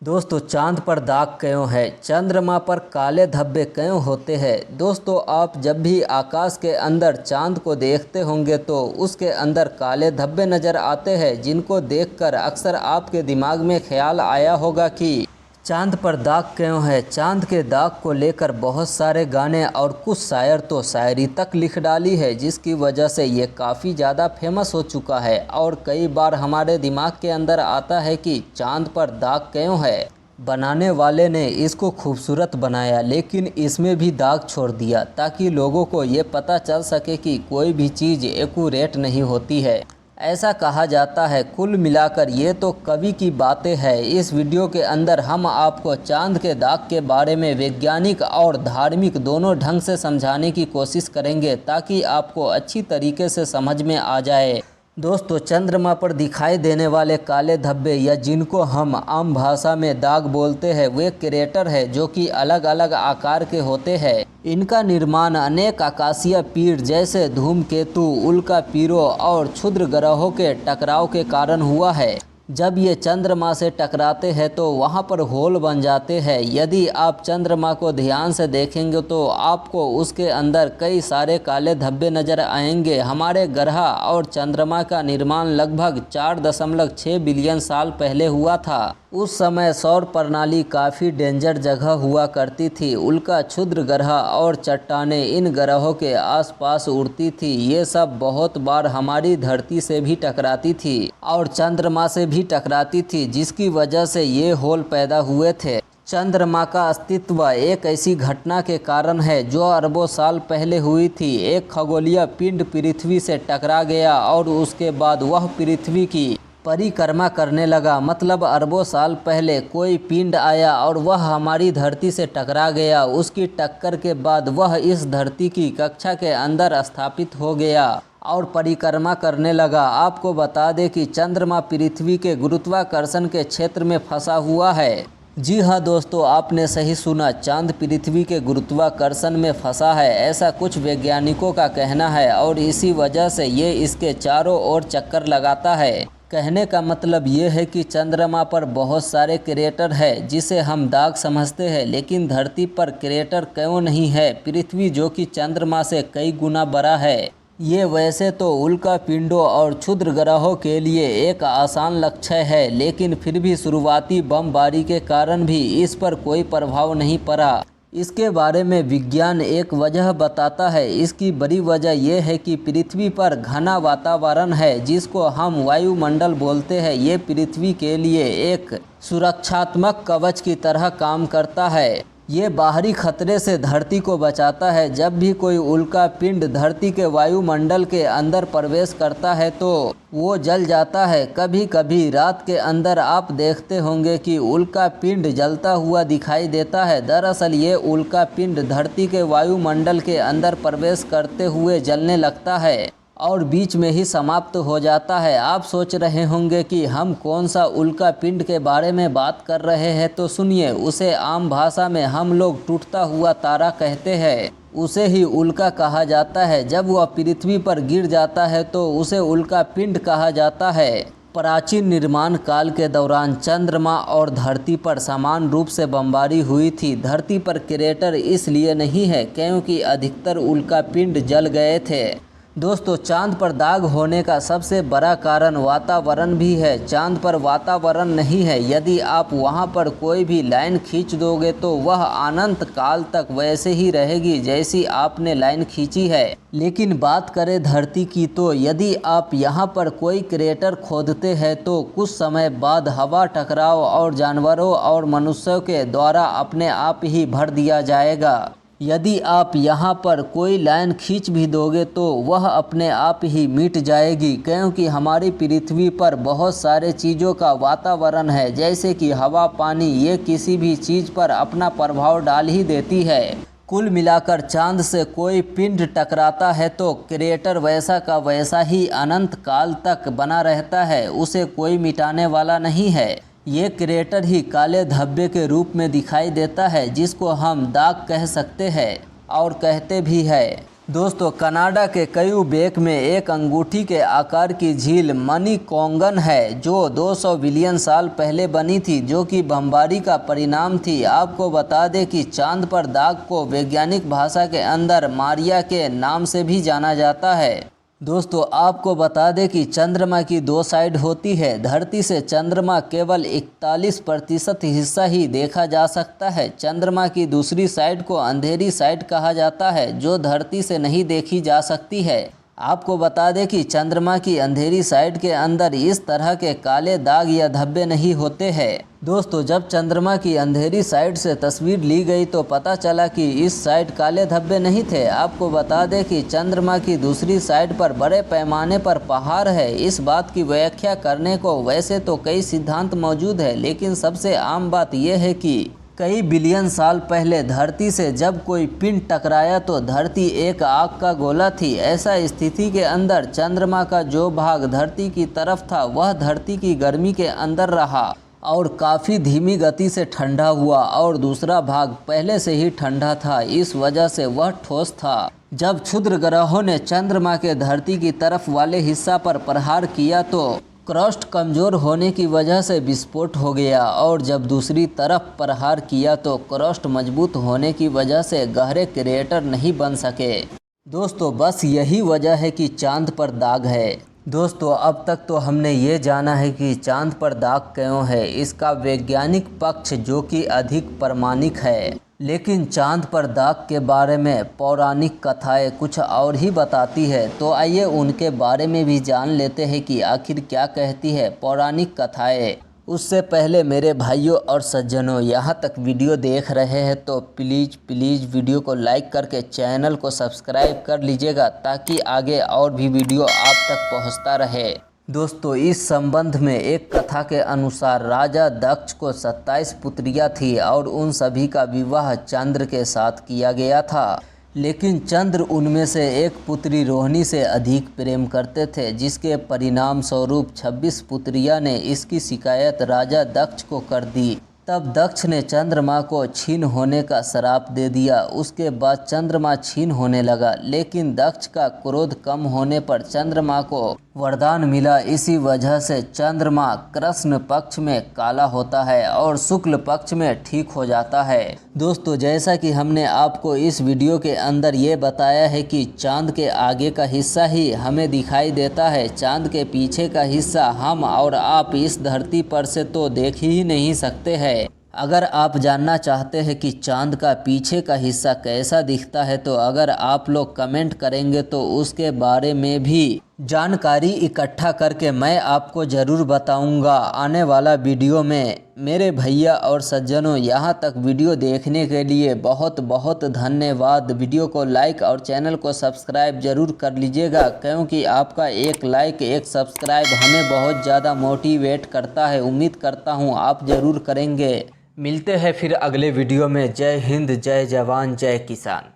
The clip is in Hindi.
दोस्तों चांद पर दाग क्यों है? चंद्रमा पर काले धब्बे क्यों होते हैं? दोस्तों आप जब भी आकाश के अंदर चांद को देखते होंगे तो उसके अंदर काले धब्बे नज़र आते हैं, जिनको देखकर अक्सर आपके दिमाग में ख्याल आया होगा कि चांद पर दाग क्यों है। चांद के दाग को लेकर बहुत सारे गाने और कुछ शायर तो शायरी तक लिख डाली है, जिसकी वजह से ये काफ़ी ज़्यादा फेमस हो चुका है। और कई बार हमारे दिमाग के अंदर आता है कि चांद पर दाग क्यों है। बनाने वाले ने इसको खूबसूरत बनाया, लेकिन इसमें भी दाग छोड़ दिया ताकि लोगों को ये पता चल सके कि कोई भी चीज़ एक्यूरेट नहीं होती है, ऐसा कहा जाता है। कुल मिलाकर ये तो कवि की बातें हैं। इस वीडियो के अंदर हम आपको चांद के दाग के बारे में वैज्ञानिक और धार्मिक दोनों ढंग से समझाने की कोशिश करेंगे, ताकि आपको अच्छी तरीके से समझ में आ जाए। दोस्तों चंद्रमा पर दिखाई देने वाले काले धब्बे, या जिनको हम आम भाषा में दाग बोलते हैं, वे क्रेटर है जो कि अलग अलग आकार के होते हैं। इनका निर्माण अनेक आकाशीय पिंड जैसे धूमकेतु, उल्कापिरों और क्षुद्र ग्रहों के टकराव के कारण हुआ है। जब ये चंद्रमा से टकराते हैं तो वहाँ पर होल बन जाते हैं। यदि आप चंद्रमा को ध्यान से देखेंगे तो आपको उसके अंदर कई सारे काले धब्बे नज़र आएंगे। हमारे ग्रह और चंद्रमा का निर्माण लगभग 4.6 बिलियन साल पहले हुआ था। उस समय सौर प्रणाली काफ़ी डेंजर जगह हुआ करती थी। उल्का, क्षुद्र ग्रह और चट्टानें इन ग्रहों के आसपास उड़ती थी। ये सब बहुत बार हमारी धरती से भी टकराती थी और चंद्रमा से भी टकराती थी, जिसकी वजह से ये होल पैदा हुए थे। चंद्रमा का अस्तित्व एक ऐसी घटना के कारण है जो अरबों साल पहले हुई थी। एक खगोलीय पिंड पृथ्वी से टकरा गया और उसके बाद वह पृथ्वी की परिक्रमा करने लगा। मतलब अरबों साल पहले कोई पिंड आया और वह हमारी धरती से टकरा गया। उसकी टक्कर के बाद वह इस धरती की कक्षा के अंदर स्थापित हो गया और परिक्रमा करने लगा। आपको बता दें कि चंद्रमा पृथ्वी के गुरुत्वाकर्षण के क्षेत्र में फंसा हुआ है। जी हाँ दोस्तों, आपने सही सुना, चांद पृथ्वी के गुरुत्वाकर्षण में फंसा है, ऐसा कुछ वैज्ञानिकों का कहना है। और इसी वजह से ये इसके चारों ओर चक्कर लगाता है। कहने का मतलब ये है कि चंद्रमा पर बहुत सारे क्रेटर है जिसे हम दाग समझते हैं, लेकिन धरती पर क्रेटर क्यों नहीं है? पृथ्वी जो कि चंद्रमा से कई गुना बड़ा है, ये वैसे तो उल्का पिंडों और क्षुद्र ग्रहों के लिए एक आसान लक्ष्य है, लेकिन फिर भी शुरुआती बमबारी के कारण भी इस पर कोई प्रभाव नहीं पड़ा। इसके बारे में विज्ञान एक वजह बताता है। इसकी बड़ी वजह यह है कि पृथ्वी पर घना वातावरण है, जिसको हम वायुमंडल बोलते हैं। ये पृथ्वी के लिए एक सुरक्षात्मक कवच की तरह काम करता है। ये बाहरी खतरे से धरती को बचाता है। जब भी कोई उल्का पिंड धरती के वायुमंडल के अंदर प्रवेश करता है तो वो जल जाता है। कभी कभी रात के अंदर आप देखते होंगे कि उल्का पिंड जलता हुआ दिखाई देता है। दरअसल ये उल्का पिंड धरती के वायुमंडल के अंदर प्रवेश करते हुए जलने लगता है और बीच में ही समाप्त हो जाता है। आप सोच रहे होंगे कि हम कौन सा उल्का पिंड के बारे में बात कर रहे हैं, तो सुनिए, उसे आम भाषा में हम लोग टूटता हुआ तारा कहते हैं। उसे ही उल्का कहा जाता है। जब वह पृथ्वी पर गिर जाता है तो उसे उल्का पिंड कहा जाता है। प्राचीन निर्माण काल के दौरान चंद्रमा और धरती पर समान रूप से बमबारी हुई थी। धरती पर क्रेटर इसलिए नहीं है क्योंकि अधिकतर उल्का पिंड जल गए थे। दोस्तों चांद पर दाग होने का सबसे बड़ा कारण वातावरण भी है। चांद पर वातावरण नहीं है। यदि आप वहां पर कोई भी लाइन खींच दोगे तो वह अनंत काल तक वैसे ही रहेगी जैसी आपने लाइन खींची है। लेकिन बात करें धरती की, तो यदि आप यहां पर कोई क्रेटर खोदते हैं तो कुछ समय बाद हवा, टकराव और जानवरों और मनुष्यों के द्वारा अपने आप ही भर दिया जाएगा। यदि आप यहाँ पर कोई लाइन खींच भी दोगे तो वह अपने आप ही मिट जाएगी, क्योंकि हमारी पृथ्वी पर बहुत सारे चीज़ों का वातावरण है, जैसे कि हवा, पानी। ये किसी भी चीज़ पर अपना प्रभाव डाल ही देती है। कुल मिलाकर चांद से कोई पिंड टकराता है तो क्रेटर वैसा का वैसा ही अनंत काल तक बना रहता है, उसे कोई मिटाने वाला नहीं है। ये क्रेटर ही काले धब्बे के रूप में दिखाई देता है, जिसको हम दाग कह सकते हैं और कहते भी है। दोस्तों कनाडा के क्यूबेक में एक अंगूठी के आकार की झील मनीकॉन्गन है जो 200 बिलियन साल पहले बनी थी, जो कि बमबारी का परिणाम थी। आपको बता दें कि चांद पर दाग को वैज्ञानिक भाषा के अंदर मारिया के नाम से भी जाना जाता है। दोस्तों आपको बता दें कि चंद्रमा की 2 साइड होती है। धरती से चंद्रमा केवल 41% हिस्सा ही देखा जा सकता है। चंद्रमा की दूसरी साइड को अंधेरी साइड कहा जाता है, जो धरती से नहीं देखी जा सकती है। आपको बता दें कि चंद्रमा की अंधेरी साइड के अंदर इस तरह के काले दाग या धब्बे नहीं होते हैं। दोस्तों जब चंद्रमा की अंधेरी साइड से तस्वीर ली गई तो पता चला कि इस साइड काले धब्बे नहीं थे। आपको बता दें कि चंद्रमा की दूसरी साइड पर बड़े पैमाने पर पहाड़ है। इस बात की व्याख्या करने को वैसे तो कई सिद्धांत मौजूद है, लेकिन सबसे आम बात यह है कि कई बिलियन साल पहले धरती से जब कोई पिंड टकराया तो धरती एक आग का गोला थी। ऐसा स्थिति के अंदर चंद्रमा का जो भाग धरती की तरफ था वह धरती की गर्मी के अंदर रहा और काफ़ी धीमी गति से ठंडा हुआ, और दूसरा भाग पहले से ही ठंडा था, इस वजह से वह ठोस था। जब क्षुद्र ग्रहों ने चंद्रमा के धरती की तरफ वाले हिस्सा पर प्रहार किया तो क्रस्ट कमज़ोर होने की वजह से विस्फोट हो गया, और जब दूसरी तरफ प्रहार किया तो क्रस्ट मजबूत होने की वजह से गहरे क्रेटर नहीं बन सके। दोस्तों बस यही वजह है कि चांद पर दाग है। दोस्तों अब तक तो हमने ये जाना है कि चांद पर दाग क्यों है, इसका वैज्ञानिक पक्ष जो कि अधिक प्रामाणिक है, लेकिन चांद पर दाग के बारे में पौराणिक कथाएं कुछ और ही बताती है। तो आइए उनके बारे में भी जान लेते हैं कि आखिर क्या कहती है पौराणिक कथाएं। उससे पहले मेरे भाइयों और सज्जनों, यहाँ तक वीडियो देख रहे हैं तो प्लीज़ वीडियो को लाइक करके चैनल को सब्सक्राइब कर लीजिएगा, ताकि आगे और भी वीडियो आप तक पहुँचता रहे। दोस्तों इस संबंध में एक कथा के अनुसार राजा दक्ष को 27 पुत्रियां थी और उन सभी का विवाह चंद्र के साथ किया गया था, लेकिन चंद्र उनमें से एक पुत्री रोहिणी से अधिक प्रेम करते थे, जिसके परिणाम स्वरूप 26 पुत्रियां ने इसकी शिकायत राजा दक्ष को कर दी। तब दक्ष ने चंद्रमा को छीन होने का श्राप दे दिया। उसके बाद चंद्रमा छीन होने लगा, लेकिन दक्ष का क्रोध कम होने पर चंद्रमा को वरदान मिला। इसी वजह से चंद्रमा कृष्ण पक्ष में काला होता है और शुक्ल पक्ष में ठीक हो जाता है। दोस्तों जैसा कि हमने आपको इस वीडियो के अंदर ये बताया है कि चांद के आगे का हिस्सा ही हमें दिखाई देता है, चांद के पीछे का हिस्सा हम और आप इस धरती पर से तो देख ही नहीं सकते हैं। अगर आप जानना चाहते हैं कि चांद का पीछे का हिस्सा कैसा दिखता है, तो अगर आप लोग कमेंट करेंगे तो उसके बारे में भी जानकारी इकट्ठा करके मैं आपको ज़रूर बताऊंगा आने वाला वीडियो में। मेरे भैया और सज्जनों, यहाँ तक वीडियो देखने के लिए बहुत बहुत धन्यवाद। वीडियो को लाइक और चैनल को सब्सक्राइब ज़रूर कर लीजिएगा, क्योंकि आपका एक लाइक एक सब्सक्राइब हमें बहुत ज़्यादा मोटिवेट करता है। उम्मीद करता हूँ आप ज़रूर करेंगे। मिलते हैं फिर अगले वीडियो में। जय हिंद, जय जवान, जय किसान।